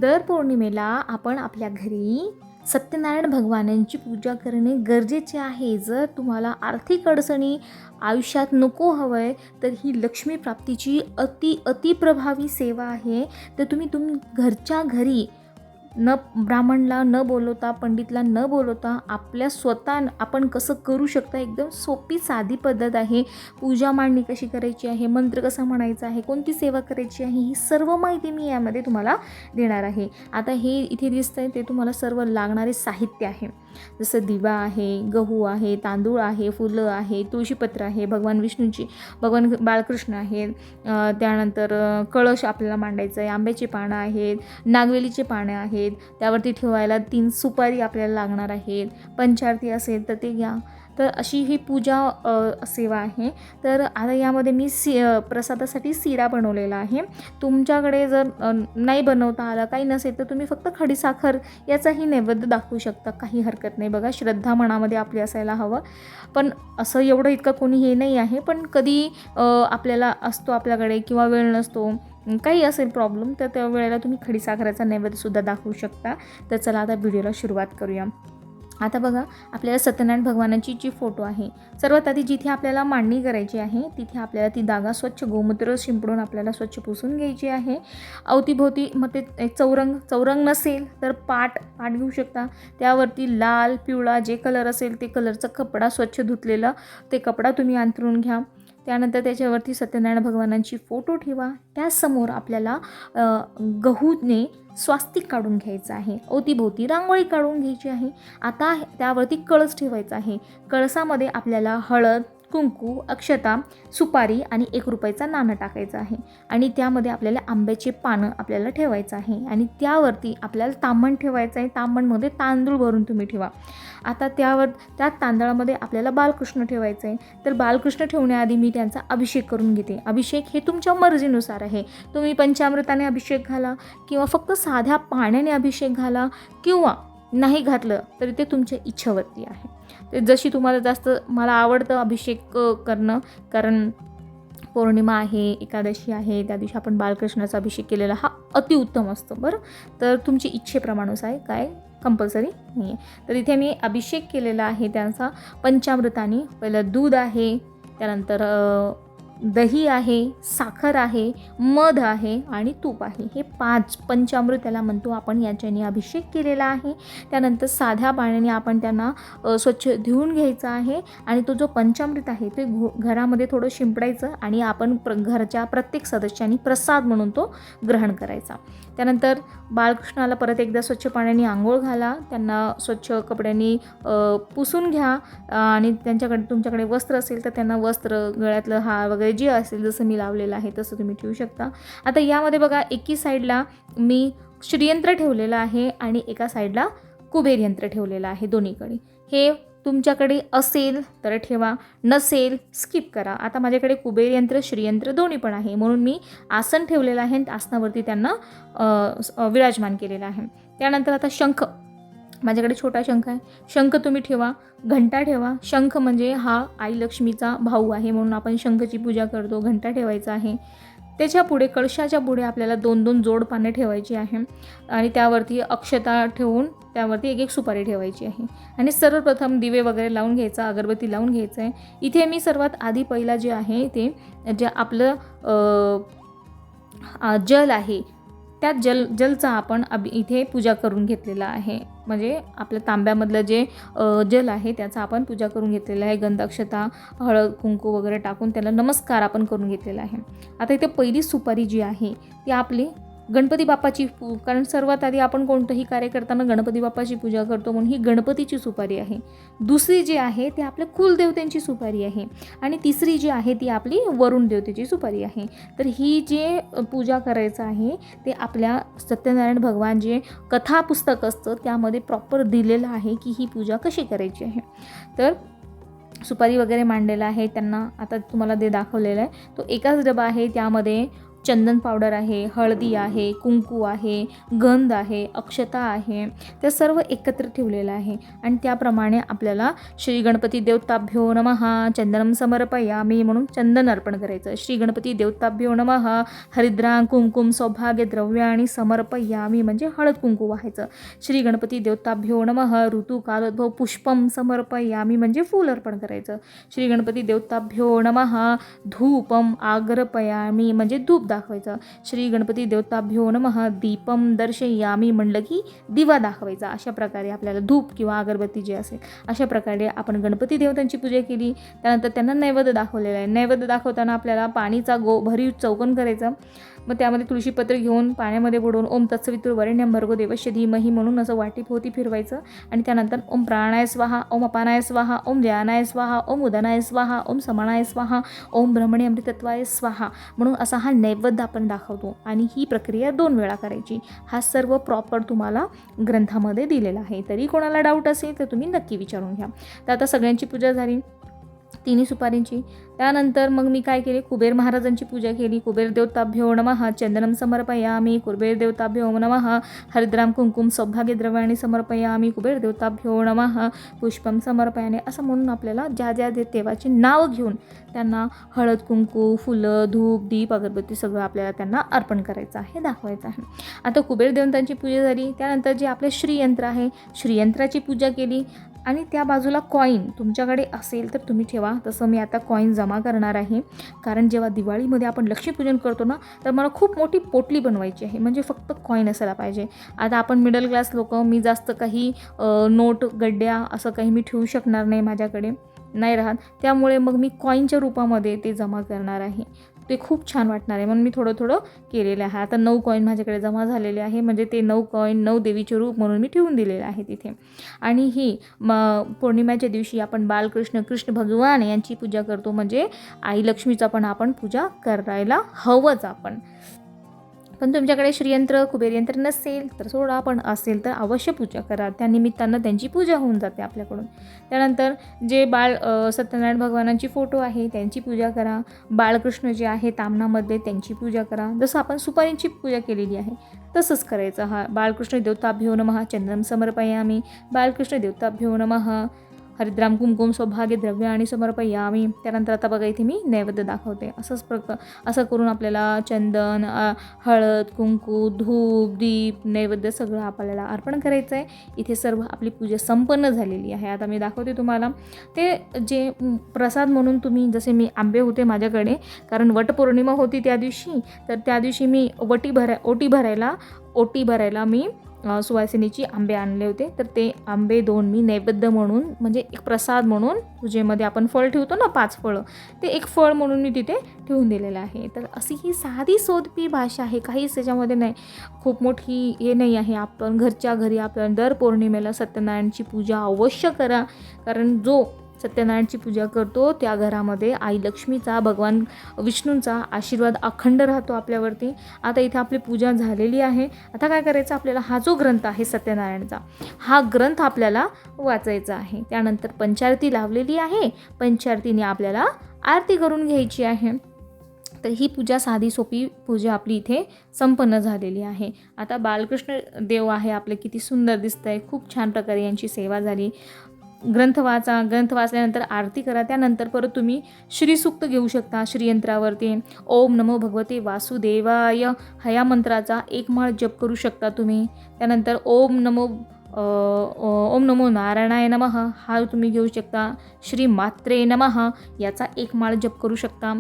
दर पौर्णिमेला आपण आपल्या घरी सत्यनारायण भगवानांची पूजा करणे गरजेचे आहे. जर तुम्हाला आर्थिक अडचणी आयुष्यात नको हवं आहे तर ही लक्ष्मी प्राप्तीची अति प्रभावी सेवा आहे. तर तुम्ही घरच्या घरी न ब्राह्मणला न बोलवता, पंडितला न बोलवता आपल्या स्वतः आपण कसं करू शकता. एकदम सोपी साधी पद्धत आहे. पूजा मांडणी कशी करायची आहे, मंत्र कसा म्हणायचा आहे, कोणती सेवा करायची आहे, ही सर्व माहिती मी यामध्ये तुम्हाला देणार आहे. आता हे इथे दिसतं आहे ते तुम्हाला सर्व लागणारे साहित्य आहे. जसं दिवा आहे, गहू आहे, तांदूळ आहे, फुलं आहे, तुळशीपत्र आहे, भगवान विष्णूची, भगवान बाळकृष्ण आहेत, त्यानंतर कळश आपल्याला मांडायचं आहे, आंब्याची पानं आहेत, नागवेलीचे पानं आहेत, त्यावरती ठेवायला 3 सुपारी आपल्याला लागणार आहेत, पंचारती असेल तर ते घ्या. तर अशी ही पूजा सेवा आहे. तर आता यामध्ये मी प्रसादासाठी शिरा बनवलेला आहे. तुमच्याकडे जर नाही बनवता आला, काही नसेल तर तुम्ही फक्त खडीसाखर याचाही नैवेद्य दाखवू शकता, काही हरकत नाही. बघा, श्रद्धा मनामध्ये आपली असायला हवं. पण असं एवढं इतकं कोणी हे नाही आहे. पण कधी आपल्याला असतो आपल्याकडे किंवा वेळ नसतो, काही असेल प्रॉब्लेम, तर त्या वेळेला तुम्ही खडीसाखराचा नैवेद्यसुद्धा दाखवू शकता. तर चला आता व्हिडिओला सुरुवात करूया. आता बघा, आपल्याला सत्यनारायण भगवानाची जी फोटो आहे, सर्वात आधी जिथे आपल्याला मांडणी करायची आहे तिथे आपल्याला ती जागा स्वच्छ गोमूत्र शिंपडून आपल्याला स्वच्छ पुसून घ्यायची आहे. अवतीभोवती मग ते चौरंग नसेल तर पाट घेऊ शकता. त्यावरती लाल पिवळा जे कलर असेल ते कलरचा कपडा स्वच्छ धुतलेला ते कपडा तुम्ही अंथरून घ्या. त्यानंतर त्याच्यावरती सत्यनारायण भगवानांची फोटो ठेवा. त्यासमोर आपल्याला गहूने स्वास्तिक काढून घ्यायचं आहे. अवतीभोवती रांगोळी काढून घ्यायची आहे. आता त्यावरती कळस ठेवायचा आहे. कळसामध्ये आपल्याला हळद, कुंकू, अक्षता, सुपारी आणि 1 रुपयाचा नाणं टाकायचं आहे. आणि त्यामध्ये आपल्याला आंब्याचे पानं आपल्याला ठेवायचं आहे. आणि त्यावरती आपल्याला तांबण ठेवायचं आहे. तांबणमध्ये तांदूळ भरून तुम्ही ठेवा. आता त्या तांदळामध्ये आपल्याला बालकृष्ण ठेवायचं आहे. तर बालकृष्ण ठेवण्याआधी मी त्यांचा अभिषेक करून घेते. अभिषेक हे तुमच्या मर्जीनुसार आहे. तुम्ही पंचामृताने अभिषेक घाला किंवा फक्त साध्या पाण्याने अभिषेक घाला किंवा नाही घातलं तरी ते तुमच्या इच्छेवरती आहे. ते जशी तुम्हाला जास्त, मला आवडतं अभिषेक करणं, कारण पौर्णिमा आहे, एकादशी आहे, त्या दिवशी आपण बालकृष्णाचा अभिषेक केलेला हा अतिउत्तम असतो. बरं, तर तुमची इच्छेप्रमाणेच आहे, काय कंपल्सरी नाही आहे. तर इथे मी अभिषेक केलेला आहे त्यांचा पंचामृताने. पहिलं दूध आहे, त्यानंतर दही आहे, साखर आहे, मध आहे आणि तूप आहे. हे 5 पंचामृत त्याला म्हणतो आपण, याच्याने अभिषेक केलेला आहे. त्यानंतर साध्या पाण्याने आपण त्यांना स्वच्छ धुवून घ्यायचं आहे. आणि तो जो पंचामृत आहे ते घरामध्ये थोडं शिंपडायचं आणि आपण घरच्या प्रत्येक सदस्यांनी प्रसाद म्हणून तो ग्रहण करायचा. त्यानंतर बाळकृष्णाला परत एकदा स्वच्छ पाण्याने आंघोळ घाला. त्यांना स्वच्छ कपड्यांनी पुसून घ्या. आणि तुमच्याकडे वस्त्र असेल तर त्यांना वस्त्र, गळ्यातलं हार वगैरे जे असेल, जसं मी लावलेलं आहे तसं तुम्ही ठेवू शकता. आता यामध्ये बघा, एकी साईडला मी श्रीयंत्र ठेवलेलं आहे आणि एका साईडला कुबेर यंत्र ठेवलेलं आहे. दोन्हीकडे हे तुमच्याकडे असेल तर ठेवा, नसेल स्किप करा. आता माझ्याकडे कुबेर यंत्र, श्रीयंत्र दोन्ही पण आहे, म्हणून मी आसन ठेवलेलं आहे. आसनावरती त्यांना विराजमान केलेलं आहे. त्यानंतर आता शंख, माझ्याकडे छोटा शंख आहे, शंख तुम्ही ठेवा. घंटा ठेवा. शंख म्हणजे हा आई लक्ष्मीचा भाऊ आहे, म्हणून आपण शंखची पूजा करतो. घंटा ठेवायचा आहे. त्याच्या पुढे, कळशाच्या पुढे आपल्याला 2-2 जोड पाने ठेवायची आहे. आणि त्यावरती अक्षता ठेवून त्यावरती 1-1 सुपारी ठेवायची आहे. आणि सर्वप्रथम दिवे वगैरे लावून घ्यायचा, अगरबत्ती लावून घ्यायचं आहे. इथे मी सर्वात आधी पहिला जे आहे ते जे आपलं जल आहे, त्या जलचा आपण इथे पूजा करून घेतलेला आहे. म्हणजे आपल्या तांब्यामधलं जे जल आहे त्याचा आपण पूजा करून घेतलेला आहे. गंध, अक्षता, हळद, कुंकू वगैरे टाकून त्याला नमस्कार आपण करून घेतलेला आहे. आता इथे पहिली सुपारी जी आहे ती आपली गणपती बाप्पाची, कारण सर्वात आधी आपण कोणतंही कार्य करताना गणपती बाप्पाची पूजा करतो, म्हणून ही गणपतीची सुपारी आहे. दुसरी जी आहे ती आपल्या कुलदेवतेंची सुपारी आहे. आणि तिसरी जी आहे ती आपली वरुण देवतेची सुपारी आहे. तर ही जे पूजा करायचं आहे ते आपल्या सत्यनारायण भगवान जे कथा पुस्तक असतं त्यामध्ये प्रॉपर दिलेलं आहे की ही पूजा कशी करायची आहे. तर सुपारी वगैरे मांडलेला आहे त्यांना. आता तुम्हाला ते दाखवलेलं आहे. तो एकाच डबा आहे, त्यामध्ये चंदन पावडर आहे, हळदी आहे, कुंकू आहे, गंध आहे, अक्षता आहे, ते सर्व एकत्र ठेवलेलं आहे. आणि त्याप्रमाणे आपल्याला श्री गणपती देवताभ्यो नमः चंदनम समर्पयामी म्हणून चंदन अर्पण करायचं. श्री गणपती देवताभ्यो नमः हरिद्रां कुंकुम सौभाग्य द्रव्याणि समर्पयामी म्हणजे हळद कुंकू वाहायचं. श्री गणपती देवताभ्यो नमः ऋतुकालोद्भव पुष्पम समर्पयामी म्हणजे फूल अर्पण करायचं. श्री गणपती देवताभ्यो नमः धूपम आग्रपयामी म्हणजे धूप दाखवायचं. श्री गणपती देवताभ्यो नमः दीपम दर्शयामी म्हणलं की दिवा दाखवायचा. अशा प्रकारे आपल्याला धूप किंवा अगरबत्ती जे असेल अशा प्रकारे आपण गणपती देवतांची पूजा केली. त्यानंतर त्यांना नैवेद्य दाखवलेला आहे. नैवेद्य दाखवताना आपल्याला पाणीचा भरीव चौकन करायचा. मग त्यामध्ये तुळशीपत्र घेऊन पाण्यामध्ये बुडवून ओम तत्सवितुर्वरेण्यं भर्गो देवस्य धीमहि म्हणून असं वाटीभोवती फिरवायचं. आणि त्यानंतर ओम प्राणाय स्वाहा, ओम अपानाय स्वाहा, ओम व्यानाय स्वाहा, ओम उदनाय स्वाहा, ओम समानाय स्वाहा, ओम ब्रह्मणे अमृतत्वाय स्वाहा म्हणून असा हा नैवेद्य आपण दाखवतो. आणि ही प्रक्रिया 2 वेळा करायची. हा सर्व प्रॉपर तुम्हाला ग्रंथामध्ये दिलेला आहे. तरी कोणाला डाऊट असेल तर तुम्ही नक्की विचारून घ्या. तर आता सगळ्यांची पूजा झाली, तिन्ही सुपारींची. त्यानंतर मग मी काय केले, कुबेर महाराजांची पूजा केली. कुबेर देवताभ्यो नमः चंदनम समर्पयामी, कुबेर देवताभ्यो नमः हरिद्राम कुंकुम सौभाग्य द्रव्याणि समर्पयामी, कुबेर देवताभ्यो नमः पुष्पम समर्पयामी असं म्हणून आपल्याला ज्या ज्या देवाचे नाव घेऊन त्यांना हळद कुंकू फुलं धूप दीप अगरबत्ती सगळं आपल्याला त्यांना अर्पण करायचं आहे, दाखवायचं आहे. आता कुबेर देवतांची पूजा झाली. त्यानंतर जे आपले श्रीयंत्र आहे श्रीयंत्राची पूजा केली. आणि त्या बाजूला कॉईन तुमच्याकडे असेल तर तुम्ही ठेवा. तसं मी आता कॉईन जमा करणार आहे. कारण जेव्हा दिवाळीमध्ये आपण लक्ष्मीपूजन करतो ना तर मला खूप मोठी पोटली बनवायची आहे. म्हणजे फक्त कॉईन असायला पाहिजे. आता आपण मिडल क्लास लोक, मी जास्त काही नोट गड्ड्या असं काही मी ठेवू शकणार नाही, माझ्याकडे नाही राहत. त्यामुळे मग मी कॉईनच्या रूपामध्ये ते जमा करणार आहे. ते खूप छान वाटणार आहे म्हणून मी थोडं थोडं केलेलं आहे. आता 9 कॉईन माझ्याकडे जमा झालेले आहे. म्हणजे ते 9 कॉईन 9 देवीचे रूप म्हणून मी ठेवून दिलेलं आहे तिथे. आणि ही पौर्णिमेच्या दिवशी आपण बालकृष्ण कृष्ण भगवान यांची पूजा करतो. म्हणजे आई लक्ष्मीचा पण आपण पूजा करायला हवंच आपण. पण तुमच्याकडे श्रीयंत्र कुबेरयंत्र नसेल तर सोडा, पण असेल तर अवश्य पूजा करा. त्यानिमित्तानं त्यांची पूजा होऊन जाते आपल्याकडून. त्यानंतर जे सत्यनारायण भगवानांची फोटो आहे त्यांची पूजा करा. बाळकृष्ण जे आहे तामणामध्ये त्यांची पूजा करा. जसं आपण सुपारींची पूजा केलेली आहे तसंच करायचं. हा बाळकृष्ण देवताभ्यो नमः चंदनम समर्पयामी, बाळकृष्ण देवताभ्यो नमः हरिद्राम कुंकुम सौभाग्य द्रव्याणि समर्पयामी. त्यानंतर आता बघा इथे मी नैवेद्य दाखवते. असं करून आपल्याला चंदन हळद कुंकू धूप दीप नैवेद्य सगळं आपल्याला अर्पण करायचं आहे. इथे सर्व आपली पूजा संपन्न झालेली आहे. आता मी दाखवते तुम्हाला ते जे प्रसाद म्हणून तुम्ही, जसे मी आंबे होते माझ्याकडे कारण वटपौर्णिमा होती त्या दिवशी, तर त्या दिवशी मी ओटी भरायला मी सुवासिनीची आंबे आणले होते. तर ते आंबे 2 मी नैवेद्य म्हणून, म्हणजे एक प्रसाद म्हणून, पूजेमध्ये आपण फळ ठेवतो ना 5 फळं, ते एक फळ म्हणून मी तिथे ठेवून दिलेलं आहे. तर अशी ही साधी सोपी भाषा आहे, काहीच त्याच्यामध्ये नाही, खूप मोठी हे नाही आहे. आपण घरच्या घरी आपण दर पौर्णिमेला सत्यनारायणची पूजा अवश्य करा. कारण जो सत्यनारायणची पूजा करतो त्या घरामध्ये आई लक्ष्मीचा भगवान विष्णूंचा आशीर्वाद अखंड राहतो आपल्यावरती. आता इथे आपली पूजा झालेली आहे. आता काय करायचं, आपल्याला हा जो ग्रंथ आहे सत्यनारायणचा, हा ग्रंथ आपल्याला वाचायचा आहे. त्यानंतर पंचारती लावलेली आहे, पंचारतीने आपल्याला आरती करून घ्यायची आहे. तर ही पूजा साधी सोपी पूजा आपली इथे संपन्न झालेली आहे. आता बालकृष्ण देव आहे आपले, किती सुंदर दिसत आहे, खूप छान प्रकारे यांची सेवा झाली. ग्रंथ वाचल्यानंतर आरती करा. त्यानंतर परत तुम्ही श्रीसूक्त घेऊ शकता श्रीयंत्रावरती. ओम नमो भगवते वासुदेवाय ह्या मंत्राचा 1 माळ जप करू शकता तुम्ही. त्यानंतर ओम नमो नारायणाय नमः हा तुम्ही घेऊ शकता. श्री मात्रे नमः याचा 1 माळ जप करू शकता.